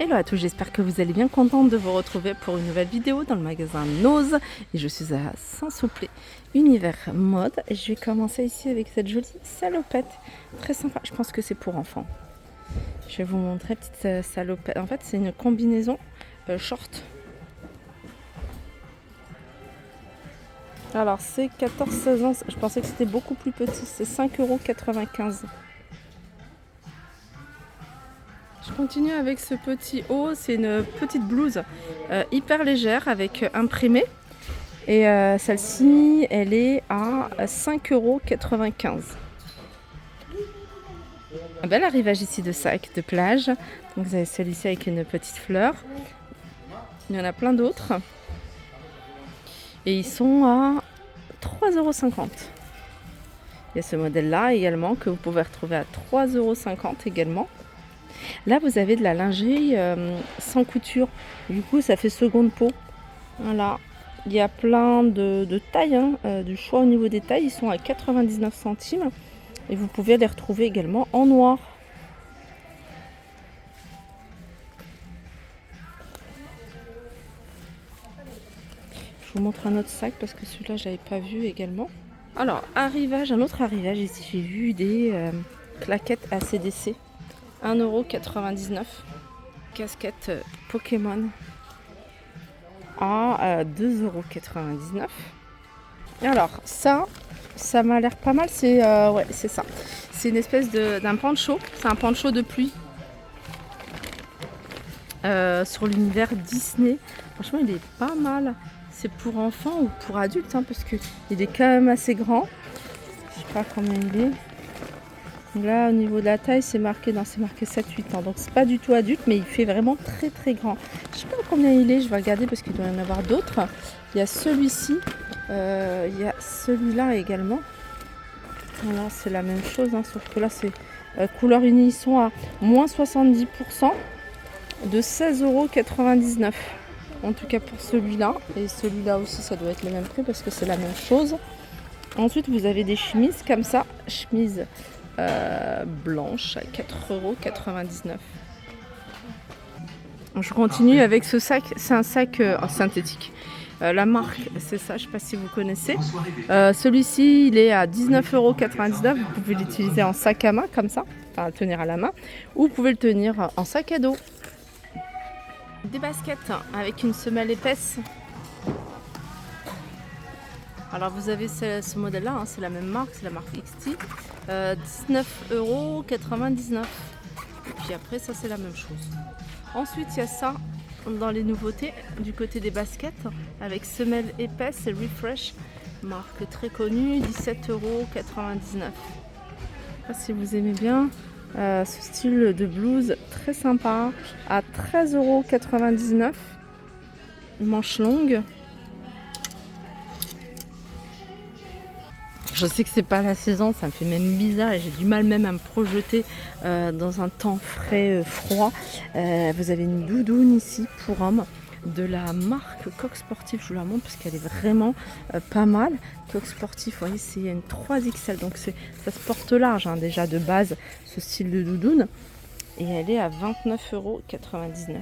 Hello à tous, j'espère que vous allez bien, contente de vous retrouver pour une nouvelle vidéo dans le magasin Nose. Et je suis à Saint-Souplé, univers mode. Et je vais commencer ici avec cette jolie salopette, très sympa. Je pense que c'est pour enfants. Je vais vous montrer petite salopette. En fait, c'est une combinaison short. Alors c'est 14-16 ans, je pensais que c'était beaucoup plus petit, c'est 5,95 €. Je continue avec ce petit haut, c'est une petite blouse hyper légère avec imprimé. Et celle-ci, elle est à 5,95 €. Un bel arrivage ici de sacs de plage. Donc vous avez celui-ci avec une petite fleur. Il y en a plein d'autres. Et ils sont à 3,50 €. Il y a ce modèle-là également que vous pouvez retrouver à 3,50 € également. Là, vous avez de la lingerie sans couture. Du coup, ça fait seconde peau. Voilà. Il y a plein de tailles, du choix au niveau des tailles. Ils sont à 99 centimes. Et vous pouvez les retrouver également en noir. Je vous montre un autre sac parce que celui-là, j'avais pas vu également. Alors, un autre arrivage. Ici, j'ai vu des claquettes ACDC. 1,99 €. Casquette Pokémon à 2,99 €. Et alors, ça m'a l'air pas mal. C'est ouais, c'est ça. C'est une espèce d'un poncho. C'est un poncho de pluie sur l'univers Disney. Franchement, il est pas mal. C'est pour enfants ou pour adultes, parce qu'il est quand même assez grand. Je sais pas combien il est. Là, au niveau de la taille, c'est marqué 7-8 ans. Donc, c'est pas du tout adulte, mais il fait vraiment très très grand. Je sais pas combien il est, je vais regarder parce qu'il doit y en avoir d'autres. Il y a celui-ci, il y a celui-là également. Voilà, c'est la même chose, sauf que là, c'est couleur unie. Ils sont à moins 70% de 16,99 €. En tout cas pour celui-là. Et celui-là aussi, ça doit être le même prix parce que c'est la même chose. Ensuite, vous avez des chemises comme ça. Chemise blanche à 4,99 €. Je continue avec ce sac. C'est un sac synthétique. La marque, c'est ça, je ne sais pas si vous connaissez. Celui-ci, il est à 19,99 €. Vous pouvez l'utiliser en sac à main, comme ça, enfin le tenir à la main, ou vous pouvez le tenir en sac à dos. Des baskets avec une semelle épaisse. Alors vous avez ce modèle-là, c'est la même marque, c'est la marque XT. 19,99 €. Et puis après, ça c'est la même chose. Ensuite, il y a ça dans les nouveautés du côté des baskets avec semelle épaisse et Refresh, marque très connue, 17,99 €. Si vous aimez bien ce style de blouse très sympa à 13,99 €. Manche longue. Je sais que c'est pas la saison, ça me fait même bizarre et j'ai du mal même à me projeter dans un temps frais, froid. Vous avez une doudoune ici pour homme de la marque Coq Sportif. Je vous la montre parce qu'elle est vraiment pas mal. Coq Sportif, vous voyez, c'est une 3XL, donc ça se porte large déjà de base, ce style de doudoune. Et elle est à 29,99 €.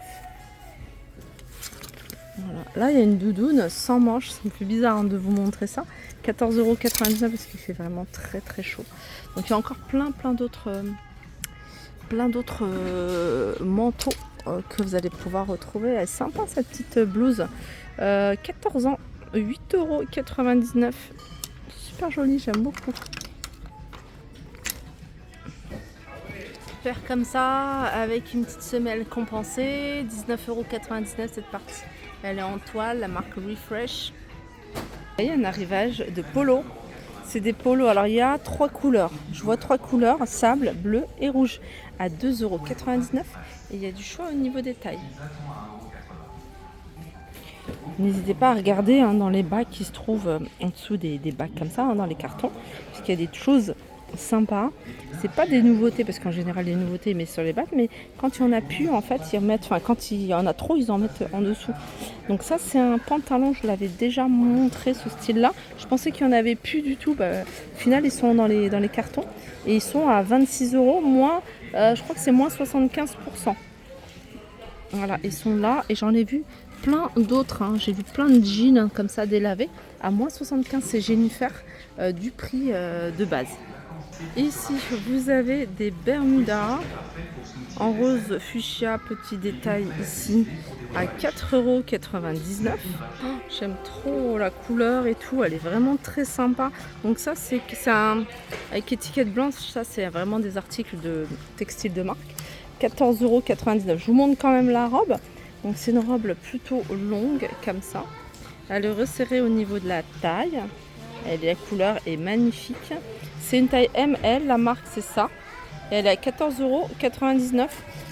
Voilà. Là, il y a une doudoune sans manches. Ça me fait bizarre de vous montrer ça. 14,99 € parce qu'il fait vraiment très très chaud. Donc il y a encore plein d'autres manteaux que vous allez pouvoir retrouver. Elle est sympa cette petite blouse. 14 ans, 8,99 €. Super jolie, j'aime beaucoup. Faire comme ça avec une petite semelle compensée. 19,99 € cette partie. Elle est en toile, la marque Refresh. Il y a un arrivage de polo. C'est des polos. Alors il y a 3 couleurs. Je vois 3 couleurs, sable, bleu et rouge. À 2,99 €. Et il y a du choix au niveau des tailles. N'hésitez pas à regarder dans les bacs qui se trouvent en dessous des bacs comme ça, dans les cartons. Parce qu'il y a des choses sympa. C'est pas des nouveautés parce qu'en général les nouveautés ils mettent sur les bacs, mais quand il y en a plus en fait ils remettent, enfin quand il y en a trop ils en mettent en dessous. Donc ça c'est un pantalon, je l'avais déjà montré ce style là. Je pensais qu'il y en avait plus du tout. Au final ils sont dans les cartons et ils sont à 26 €, moins je crois que c'est moins 75%. Voilà, ils sont là et j'en ai vu plein d'autres. Hein. J'ai vu plein de jeans hein, comme ça délavés. À moins 75, c'est Jennifer du prix de base. Ici, vous avez des Bermudas en rose fuchsia, petit détail ici, à 4,99 €. J'aime trop la couleur et tout, elle est vraiment très sympa. Donc ça, c'est avec étiquette blanche, ça c'est vraiment des articles de textile de marque. 14,99 €. Je vous montre quand même la robe. Donc c'est une robe plutôt longue comme ça. Elle est resserrée au niveau de la taille. La couleur est magnifique. C'est une taille ML, la marque c'est ça. Et elle est à 14,99 €.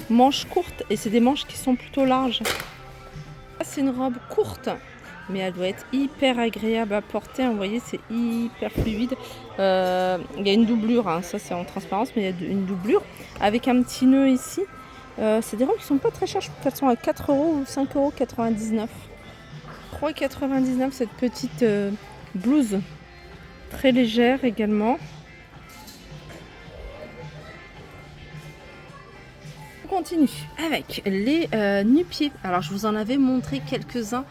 Manches courtes et c'est des manches qui sont plutôt larges. C'est une robe courte, mais elle doit être hyper agréable à porter. Vous voyez, c'est hyper fluide. Il y a une doublure, hein. Ça c'est en transparence, mais il y a une doublure avec un petit nœud ici. C'est des robes qui sont pas très chères. Je crois qu'elles sont à 4 € ou 5,99 €. 3,99 € cette petite blouse très légère également. On continue avec les nu-pieds. Alors je vous en avais montré quelques-uns.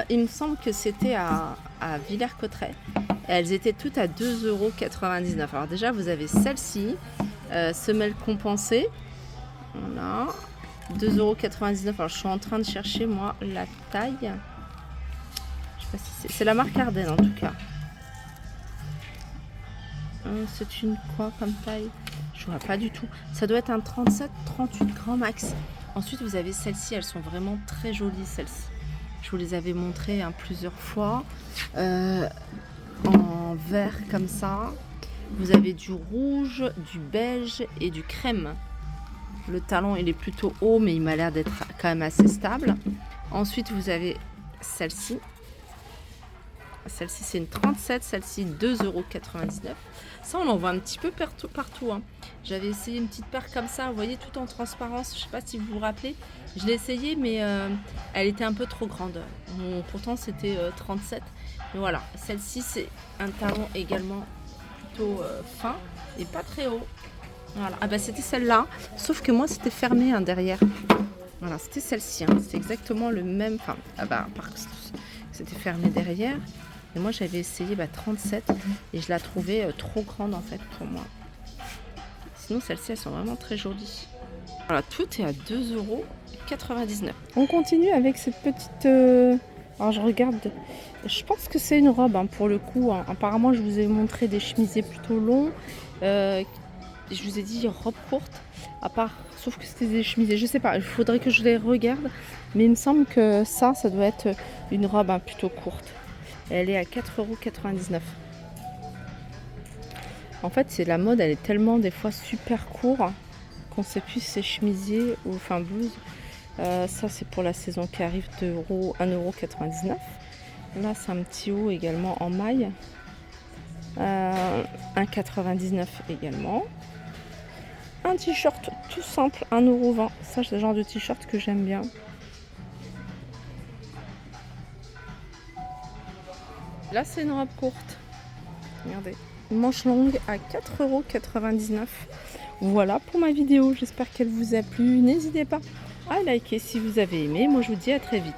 Il me semble que c'était à Villers-Cotterêts. Elles étaient toutes à 2,99 €. Alors déjà vous avez celle-ci, semelle compensée. Voilà, 2,99 €. Alors je suis en train de chercher moi la taille. Je sais pas si c'est la marque Ardennes en tout cas. C'est une quoi comme taille? Je vois pas du tout. Ça doit être un 37-38 grand max. Ensuite vous avez celles-ci, elles sont vraiment très jolies celles-ci. Je vous les avais montrées hein, plusieurs fois. En vert comme ça. Vous avez du rouge, du beige et du crème. Le talon il est plutôt haut mais il m'a l'air d'être quand même assez stable. Ensuite vous avez celle-ci. Celle-ci c'est une 37, celle-ci 2,99 €. Ça on en voit un petit peu partout. Hein. J'avais essayé une petite paire comme ça, vous voyez, tout en transparence. Je sais pas si vous vous rappelez. Je l'ai essayé mais elle était un peu trop grande. Bon, pourtant c'était 37. Mais voilà, celle-ci c'est un talon également plutôt fin et pas très haut. Voilà. Ah bah c'était celle-là, sauf que moi c'était fermé hein, derrière. Voilà, c'était celle-ci. Hein. C'est exactement le même. Enfin, ah bah par contre c'était fermé derrière. Et moi j'avais essayé 37 et je la trouvais trop grande en fait pour moi. Sinon celles-ci elles sont vraiment très jolies. Voilà, tout est à 2,99 €. On continue avec cette petite... Alors je regarde, je pense que c'est une robe hein, pour le coup. Hein. Apparemment je vous ai montré des chemisiers plutôt longs. Je vous ai dit robe courte. À part, sauf que c'était des chemisiers. Je sais pas, il faudrait que je les regarde. Mais il me semble que ça doit être une robe hein, plutôt courte. Elle est à 4,99 €. En fait, c'est la mode, elle est tellement des fois super court qu'on sait plus si c'est chemisier ou enfin blouse. Ça, c'est pour la saison qui arrive, 1,99 €. Là, c'est un petit haut également en maille. 1,99 € également. Un t-shirt tout simple, 1,20 €. Ça, c'est le genre de t-shirt que j'aime bien. Là, c'est une robe courte. Regardez. Une manche longue à 4,99 €. Voilà pour ma vidéo. J'espère qu'elle vous a plu. N'hésitez pas à liker si vous avez aimé. Moi, je vous dis à très vite.